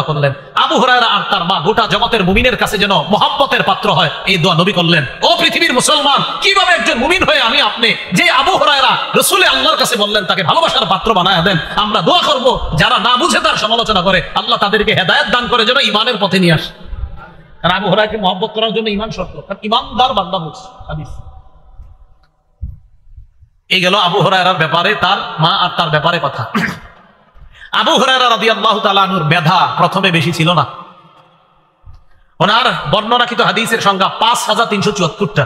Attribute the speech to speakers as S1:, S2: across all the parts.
S1: করলেন আবু হুরায়রা আর তার মা গোটা জগতের মুমিনের কাছে যেন মহব্বতের পাত্র হয়, এই দোয়া নবী করলেন। ও পৃথিবীর মুসলমান, কিভাবে একজন মুমিন হয়ে আমি আপনি যে আবু হুরায়রা রাসূলে আল্লাহর কাছে বললেন তাকে ভালোবাসার পাত্র বানায় দেন, আমরা দোয়া করব যারা না বুঝে তার সমালোচনা করে আল্লাহ তাদেরকে হেদায়েত দান করে যেন ঈমানের পথে নিয়ে আসে। কারণ আবু হুরায়রাকে মহব্বত করার জন্য ঈমান শর্ত, কারণ ঈমানদার বান্দা বলছে হাদিস। এই গেল আবু হুরায়রার ব্যাপারে, তার মা আর তার ব্যাপারে কথা। আবু হুরায়রা রাদিয়াল্লাহু তাআলা আনহুর মেধা প্রথমে বেশি ছিল না। ওনার বর্ণনাকৃত হাদিসের সংখ্যা 5374টা।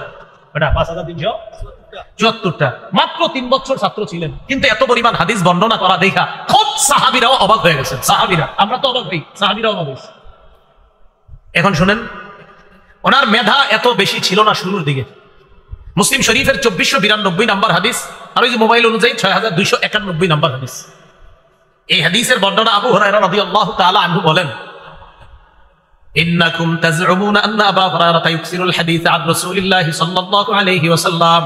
S1: এটা 5374টা। মাত্র 3 বছর ছাত্র ছিলেন, কিন্তু এত পরিমাণ হাদিস বর্ণনা করা দেখা খুব সাহাবীরাও অবাক হয়ে গেছেন। সাহাবীরা, আমরা তো অবাক হই, সাহাবীরাও অবাক হয়েছে। এখন শুনেন, ওনার মেধা এত বেশি ছিল না শুরুর দিকে। মুসলিম শরীফের 2492 নম্বর হাদিস, আর ওই যে মোবাইল অনুযায়ী 6291 নম্বর হাদিস। এই হাদিসের বর্ণনা আবু হুরায়রা রাদিয়াল্লাহু তাআলা আনহু বলেন, ইন্নাকুম তাজউমুনা আন্না আবু হুরায়রা ইউকসিরুল হাদিস আন রাসূলিল্লাহি সাল্লাল্লাহু আলাইহি ওয়াসাল্লাম।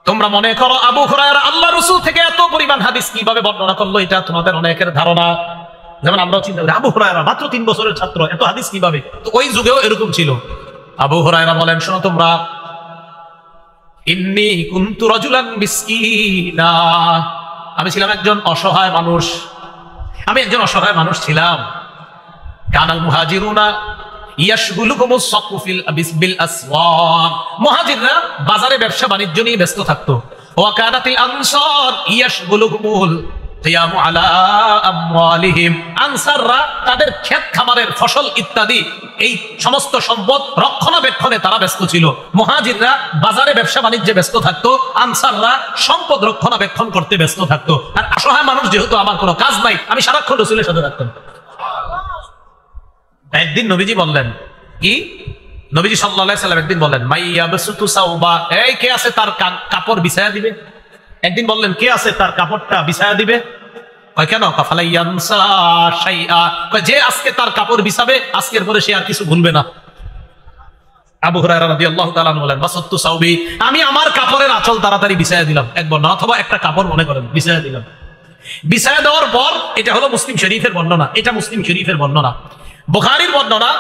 S1: তোমরা মনে করো আবু হুরায়রা আল্লাহর রাসূল থেকে এত পরিমাণ হাদিস কিভাবে বর্ণনা করলো, এটা তোমাদের অনেকের ধারণা। যেমন আমরাও চিন্তা করি আবু হুরায়রা মাত্র 3 বছরের ছাত্র, এত হাদিস কিভাবে? তো ওই যুগেও এরকম ছিল। আবু হুরায়রা বলেন, শোনো তোমরা, ইন্নী কুনতু রাজুলান মিসকিনা, আমি ছিলাম একজন অসহায় মানুষ। আমি একজন অসহায় মানুষ ছিলাম। কানাল মুহাজিরুনা ইয়াশগুলুকুমুস সাকু বিল আসওয়াক, মুহাজিররা বাজারে ব্যবসা বাণিজ্য নিয়ে ব্যস্ত থাকতো। ওয়া কানাতিল আনসার ইয়াশগুলুকুমুল কিয়ামু আলা আমওয়ালিহিম, আনসাররা তাদের ক্ষেত খামারের ফসল ইত্যাদি এই সমস্ত সম্পদ রক্ষণাবেক্ষণে তারা ব্যস্ত ছিল। মুহাজিররা বাজারে ব্যবসা বাণিজ্যে ব্যস্ত থাকতো, আনসাররা সম্পদ রক্ষণাবেক্ষণ করতে ব্যস্ত থাকতো। আর অসহায় মানুষ যেহেতু, আমার কোনো কাজ নাই, আমি সারাক্ষণ রাসূলের সাথে থাকতাম। একদিন নবীজি বললেন, কি? নবীজি সাল্লাল্লাহু আলাইহি সাল্লাম একদিন বললেন, মাইয়াবসুতু সাওবা, এই কে আছে তার কাপড় বিছায়া দিবে? একদিন বললেন, কে আছে তার কাপড়টা বিছায়া দিবে? কয় কেন? ফালাইয়ানসা শাইআ, কয় যে আজকে তার কাপড় বিছাবে আজকের পরে সে আর কিছু ভুলবে না। আবু হুরায়রা রাদিয়াল্লাহু তাআলা বলেন, বাসাতু সাওবি, আমি আমার কাপড়ের আঁচল তাড়াতাড়ি বিছায়া দিলাম, এক বর্ণনা, অথবা একটা কাপড় মনে করেন বিছায়া দিলাম। বিছায়া দেওয়ার পর, এটা হলো মুসলিম শরীফের বর্ণনা, এটা মুসলিম শরীফের বর্ণনা। বুখারীর বর্ণনা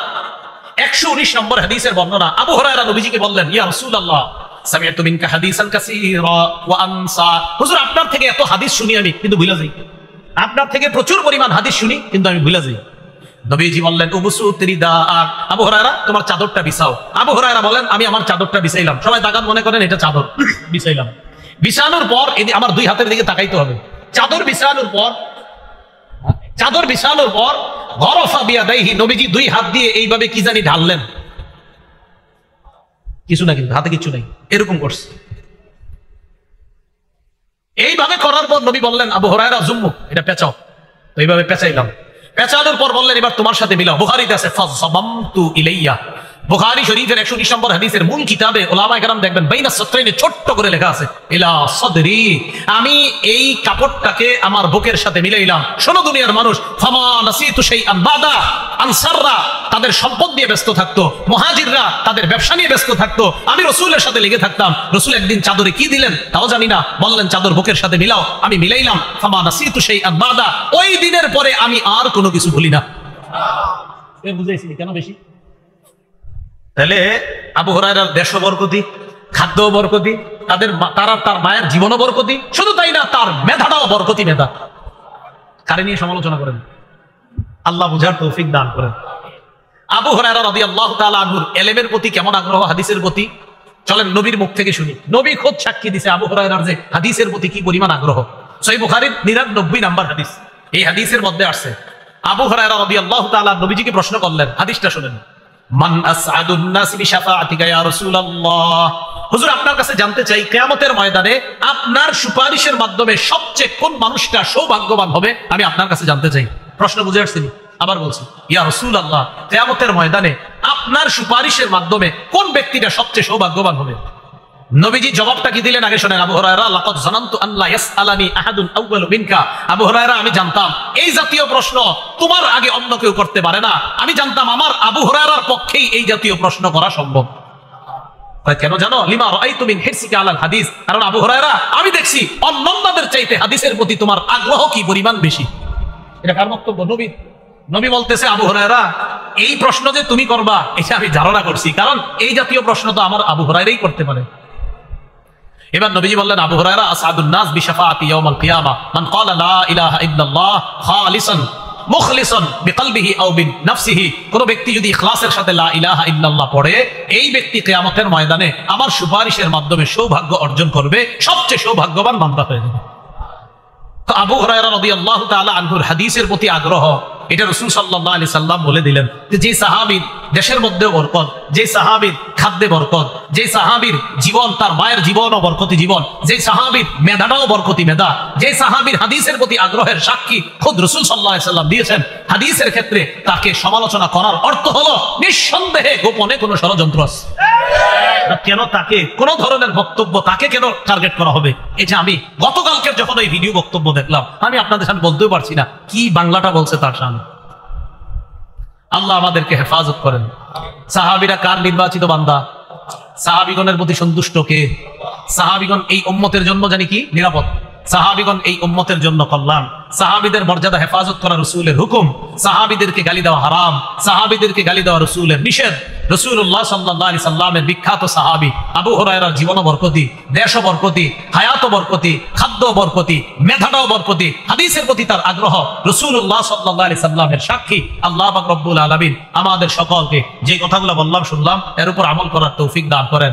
S1: 119 নম্বর হাদিসের বর্ণনা। আবু হুরায়রা নবীজিকে বললেন, ইয়া রাসূলুল্লাহ, সামি'তু মিনকা হাদিসান কাসীরা ওয়া আনসা, হুজুর আপনার থেকে এত হাদিস শুনি আমি, কিন্তু ভুলে যাই। আপনার থেকে প্রচুর পরিমাণ হাদিস শুনি, কিন্তু আমি ভুলে যাই। নবীজি বললেন, উবসুত রিদাআক, আবু হুরায়রা তোমার চাদরটা বিছাও। আবু হুরায়রা বলেন, আমি আমার চাদরটা বিছাইলাম। সবাই তাকান, মনে করেন এটা চাদর। বিছাইলাম। বিছানোর পর আমার দুই হাতের দিকে তাকাইতে হবে। চাদর বিছানোর পর গরফা বিয়াদাইহি, নবীজি দুই হাত দিয়ে এইভাবে কি জানি ঢাললেন, কিছু না, কিন্তু হাতে কিছু নাই, এরকম করছে। এইভাবে করার পর নবী বললেন, আবু হুরায়রা জুম্মু, এটা পেঁচাও। তো এইভাবে পেঁচাইলাম। পেঁচানোর পর বললেন, এবার তোমার সাথে মিলাও। বুখারীতে আছে ফাযামামতু ইলাইয়া, বুখারী শরীফের 119 নম্বর হাদিসের মূল কিতাবে উলামায়ে কেরাম দেখবেন বাইনা সাতরাইনে ছোট্ট করে লেখা আছে, ইলা সাদরি, আমি এই কাপড়টাকে আমার বুকের সাথে মিলাইলাম। শোনো দুনিয়ার মানুষ, ফামা নাসিতু শাইআন বাদা, আনসাররা তাদের সম্পদ নিয়ে ব্যস্ত থাকতো, মুহাজিররা তাদের ব্যবসা নিয়ে ব্যস্ত থাকতো, আমি রাসূলের সাথে লেগে থাকতাম। রাসূল একদিন চাদরে কি দিলেন তাও জানি না, বললেন চাদর বুকের সাথে মিলাও, আমি মিলাইলাম। ফামা নাসিতু শাইআন বাদা, ওই দিনের পরে আমি আর কোনো কিছু ভুলি না। বুঝাইছি কেন বেশি? তাহলে আবু হুরায়রার দেশও বরকতি, খাদ্য বরকতি, তার মায়ের জীবনও বরকতি, শুধু তাই না, তার মেধাটাও বরকতি মেধা। কারে নিয়ে সমালোচনা করেন? আল্লাহ বুঝার তৌফিক দান করেন। আবু হুরায়রা রাদিয়াল্লাহু তাআলা আনহুর ইলমের প্রতি কেমন আগ্রহ, হাদিসের প্রতি, চলেন নবীর মুখ থেকে শুনি। নবী খোদ সাক্ষী দিছে আবু হুরায়রার যে হাদিসের প্রতি কি পরিমাণ আগ্রহ। সহিহ বুখারীর 99 নম্বর হাদিস, এই হাদিসের মধ্যে আসছে আবু হুরায়রা রাদিয়াল্লাহু তাআলা নবীজিকে প্রশ্ন করলেন, হাদিসটা শুনেন, মান আসআদুন নাস বিশাফাআতিকা ইয়া রাসূলুল্লাহ, হুজুর আপনার কাছে জানতে চাই কিয়ামতের ময়দানে আপনার সুপারিশের মাধ্যমে সবচেয়ে কোন মানুষটা সৌভাগ্যবান হবে, আমি আপনার কাছে জানতে চাই। প্রশ্ন বুঝে আসছেন? আবার বলছি, ইয়া রাসূলুল্লাহ, কিয়ামতের ময়দানে আপনার সুপারিশের মাধ্যমে কোন ব্যক্তিটা সবচেয়ে সৌভাগ্যবান হবে? নবীজি জবাবটা কি দিলেন আগে শোনেন। আবু হুরায়রা, লাকাদ জানানতু আল্লা ইয়াসআলানি আহাদুন আউয়ালু মিনকা, আবু হুরায়রা আমি জানতাম এই জাতীয় প্রশ্ন তোমার আগে অন্য কেউ করতে পারে না। আমি জানতাম আমার আবু হুরায়রার পক্ষেই এই জাতীয় প্রশ্ন করা সম্ভব। কেন জানো? লিমা রাআইতু মিন হিরসিকা আলাল হাদিস, কারণ আবু হুরায়রা আমি দেখছি অন্যদের চাইতে হাদিসের প্রতি তোমার আগ্রহ কি পরিমাণ বেশি। এটা কার বক্তব্য? নবী। নবী বলতেছে আবু হুরায়রা, এই প্রশ্ন যে তুমি করবা এটা আমি ধারণা করছি, কারণ এই জাতীয় প্রশ্ন তো আমার আবু হুরায়রাই করতে পারে। এবার নবীজি বললেন, আবু হুরায়রা আসআদুন নাস বিশাফাআতি ইয়াউমাল কিয়ামা মান ক্বালা লা ইলাহা ইল্লাল্লাহ খালিসান মুখলিসান বিকলবিহি আও বিনফসিহি। কোন ব্যক্তি যদি ইখলাসের সাথে লা ইলাহা ইল্লাল্লাহ পড়ে, এই ব্যক্তি কিয়ামতের ময়দানে আমার সুপারিশের মাধ্যমে সৌভাগ্য অর্জন করবে, সবচেয়ে সৌভাগ্যবান বান্দা হয়ে যাবে। তো আবু হুরায়রা রাদিয়াল্লাহু তাআলা আনহুর হাদিসের প্রতি আগ্রহ, এটা রাসূল সাল্লাল্লাহু আলাইহি সাল্লাম বলে দিলেন যে সাহাবীর দেশের মধ্যে বরকত, যে সাহাবীর খাদ্যে বরকত, যে সাহাবীর জীবন তার মায়ের জীবনও বরকতি জীবন, যে সাহাবীর মেধাটাও বরকতি মেধা, যে সাহাবীর হাদিসের প্রতি আগ্রহের সাক্ষী খোদ রাসূল সাল্লাল্লাহু আলাইহি সাল্লাম দিয়েছেন। হাদিসের ক্ষেত্রে তাকে সমালোচনা করার অর্থ হলো নিঃসন্দেহে গোপনে কোনো ষড়যন্ত্র আছে। কেন তাকে কোন ধরনের বক্তব্য তাকে কেন টার্গেট করা হবে? এটা আমি গতকালকের যখন এই ভিডিও বক্তব্য দেখলাম, আমি আপনাদের সামনে বলতেও পারছি না কি বাংলাটা বলছে তার সামনে। আল্লাহ আমাদেরকে হেফাজত করেন। সাহাবীরা কার নির্বাচিত বান্দা? সাহাবীগণের প্রতি সন্তুষ্ট কে? সাহাবীগণ এই উম্মতের জন্য জানি কি নিরাপদ, সাহাবীগণ এই উম্মতের জন্য কল্যাণ। সাহাবীদের মর্যাদা হেফাজত করা রাসূলের হুকুম, সাহাবীদেরকে গালি দেওয়া হারাম, সাহাবীদেরকে গালি দেওয়া রাসূলের নিষেধ। রাসূলুল্লাহ সাল্লাল্লাহু আলাইহি সাল্লামের বিখ্যাত সাহাবী আবু হুরায়রার জীবনও বরকতি, দেশও বরকতি, হায়াতও বরকতি, খাদ্যও বরকতি, মেধাটাও বরকতি, হাদিসের প্রতি তার আগ্রহ রাসূলুল্লাহ সাল্লাল্লাহু আলাইহি সাল্লামের সাক্ষী। আল্লাহ পাক রব্বুল আলামিন আমাদের সকলকে যে কথাগুলো বললাম শুনলাম এর উপর আমল করার তৌফিক দান করেন।